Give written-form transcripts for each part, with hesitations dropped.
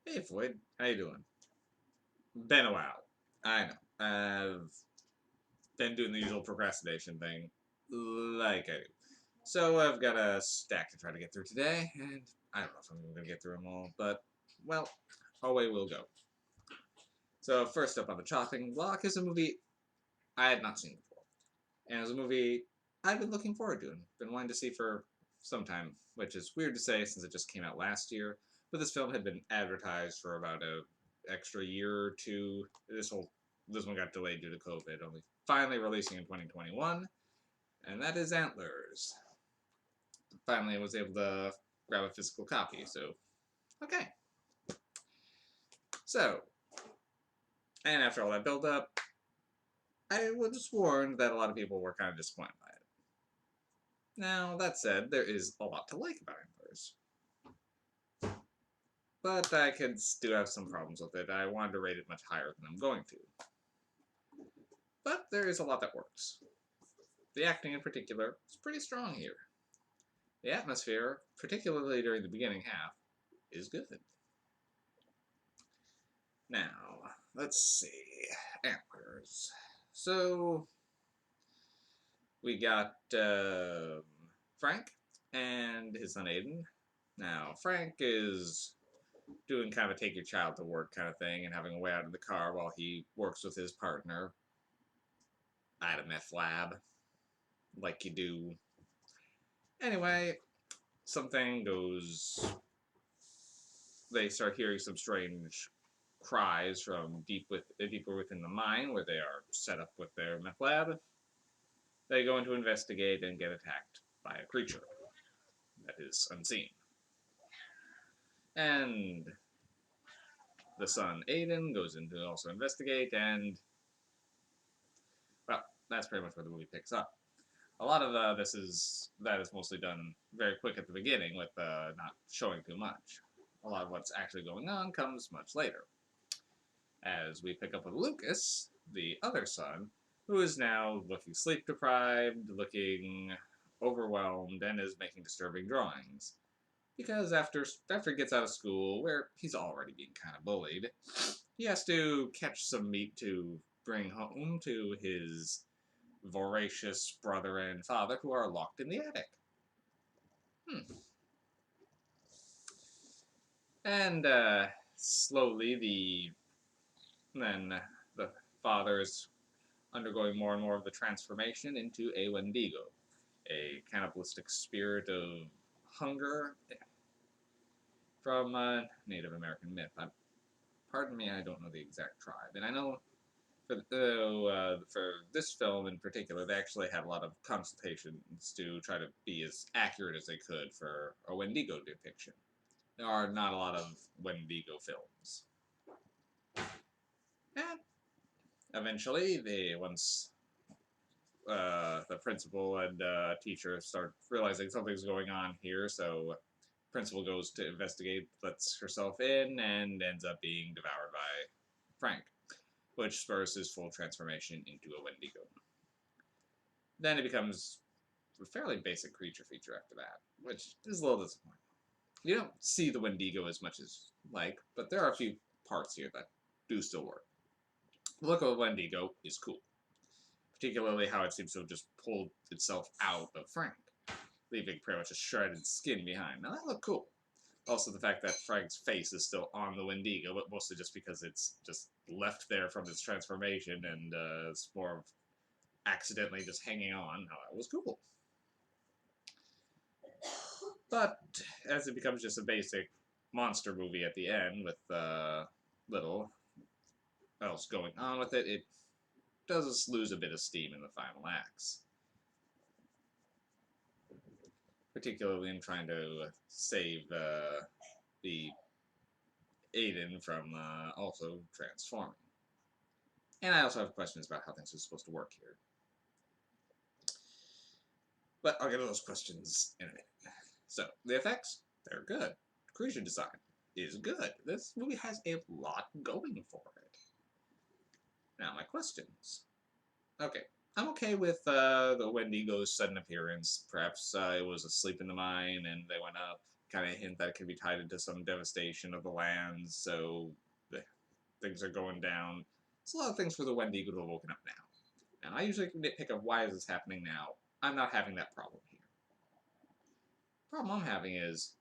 Hey Floyd, how you doing? Been a while. I know. I've been doing the usual procrastination thing, like I do. So I've got a stack to try to get through today, and I don't know if I'm going to get through them all, but, well, away we'll go. So first up on the chopping block is a movie I had not seen before. And it was a movie I've been looking forward to and been wanting to see for some time, which is weird to say since it just came out last year. But this film had been advertised for about a extra year or two. This one got delayed due to COVID, only finally releasing in 2021, and that is Antlers. Finally, I was able to grab a physical copy. So okay. So, and after all that build up, I was warned that a lot of people were kind of disappointed by it. Now, that said, there is a lot to like about Antlers. But I could still have some problems with it. I wanted to rate it much higher than I'm going to. But there is a lot that works. The acting in particular is pretty strong here. The atmosphere, particularly during the beginning half, is good. Now, let's see. Antlers. So, we got Frank and his son Aiden. Now, Frank is doing kind of a take your child to work kind of thing and having a way out of the car while he works with his partner at a meth lab, like you do. Anyway, something goes. They start hearing some strange cries from deeper within the mine where they are set up with their meth lab. They go in to investigate and get attacked by a creature that is unseen. And the son Aiden goes in to also investigate, and well, that's pretty much where the movie picks up. A lot of that is mostly done very quick at the beginning with not showing too much. A lot of what's actually going on comes much later, as we pick up with Lucas, the other son, who is now looking sleep deprived, looking overwhelmed, and is making disturbing drawings. Because after he gets out of school, where he's already being kind of bullied, he has to catch some meat to bring home to his voracious brother and father who are locked in the attic. Hmm. And slowly, the father is undergoing more and more of the transformation into a Wendigo, a cannibalistic spirit of hunger from Native American myth. Pardon me, I don't know the exact tribe, and I know for this film in particular, they actually had a lot of consultations to try to be as accurate as they could for a Wendigo depiction. There are not a lot of Wendigo films. And eventually, once the principal and teacher start realizing something's going on here, so principal goes to investigate, lets herself in, and ends up being devoured by Frank, which spurs his full transformation into a Wendigo. Then it becomes a fairly basic creature feature after that, which is a little disappointing. You don't see the Wendigo as much as like, but there are a few parts here that do still work. The look of a Wendigo is cool, particularly how it seems to have just pulled itself out of Frank, leaving pretty much a shredded skin behind. Now that looked cool. Also, the fact that Frank's face is still on the Wendigo, but mostly just because it's just left there from its transformation and it's more of accidentally just hanging on. Now that was cool. But as it becomes just a basic monster movie at the end with little else going on with it, it does lose a bit of steam in the final acts. Particularly in trying to save the Aiden from also transforming. And I also have questions about how things are supposed to work here. But I'll get to those questions in a minute. So, the effects, they're good. Creature design is good. This movie has a lot going for it. Now, my questions. Okay, I'm okay with the Wendigo's sudden appearance. Perhaps it was asleep in the mine and they went up, kind of hint that it could be tied into some devastation of the lands, so things are going down. It's a lot of things for the Wendigo to have woken up now. And I usually nitpick of why is this happening now. I'm not having that problem here. The problem I'm having is,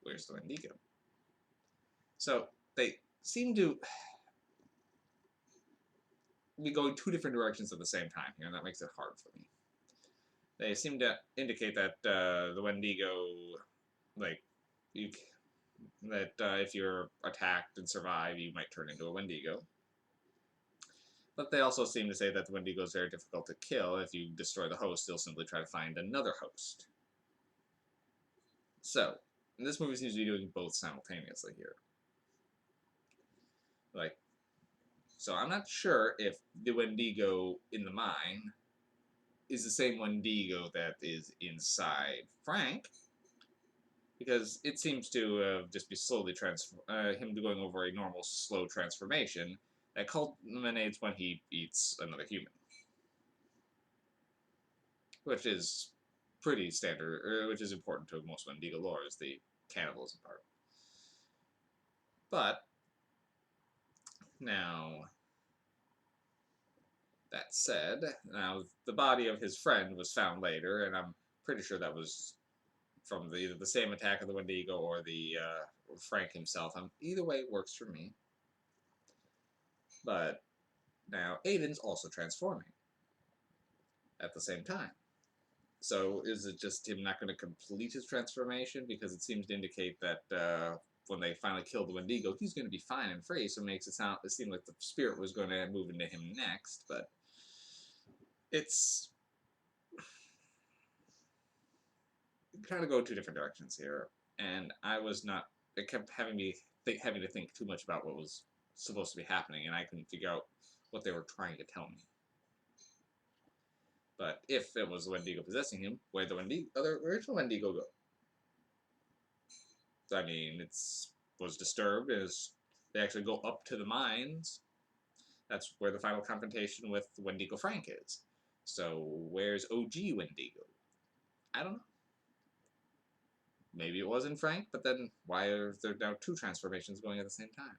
where's the Wendigo? So, they seem to be going two different directions at the same time here, and that makes it hard for me. They seem to indicate that the Wendigo, like, if you're attacked and survive, you might turn into a Wendigo. But they also seem to say that the Wendigo is very difficult to kill. If you destroy the host, they'll simply try to find another host. So, this movie seems to be doing both simultaneously here. Like, so I'm not sure if the Wendigo in the mine is the same Wendigo that is inside Frank, because it seems to just be slowly him going over a normal slow transformation that culminates when he eats another human, which is pretty standard, which is important to most Wendigo lore, is the cannibalism part. But now, that said, now the body of his friend was found later, and I'm pretty sure that was from either the same attack of the Wendigo or the Frank himself. Either way works for me. But now Aiden's also transforming at the same time. So is it just him not going to complete his transformation? Because it seems to indicate that when they finally kill the Wendigo, he's going to be fine and free. So it makes it seem like the spirit was going to move into him next. But it's kind of go two different directions here, and it kept having me having to think too much about what was supposed to be happening, and I couldn't figure out what they were trying to tell me. But if it was the Wendigo possessing him, where'd the original Wendigo go? I mean, was disturbed as they actually go up to the mines. That's where the final confrontation with Wendigo Frank is. So where's OG Wendigo? I don't know. Maybe it wasn't Frank, but then why are there now two transformations going at the same time?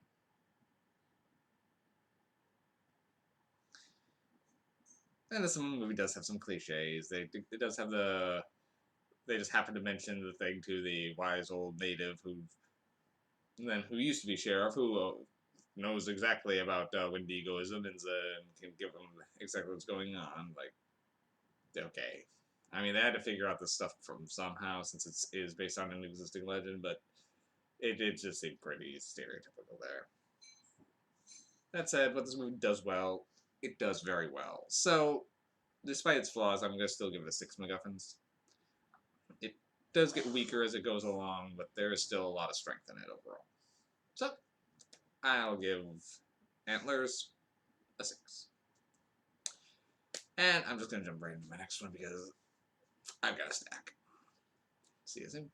And this movie does have some cliches. It does have they just happen to mention the thing to the wise old native who used to be sheriff, who knows exactly about Wendigoism and can give them exactly what's going on. Like, okay. I mean, they had to figure out this stuff from somehow, since it is based on an existing legend, but it just seemed pretty stereotypical there. That said, what this movie does well, it does very well. So, despite its flaws, I'm going to still give it a 6 MacGuffins. It does get weaker as it goes along, but there is still a lot of strength in it overall. So, I'll give Antlers a 6. And I'm just going to jump right into my next one because I've got a stack. See you soon.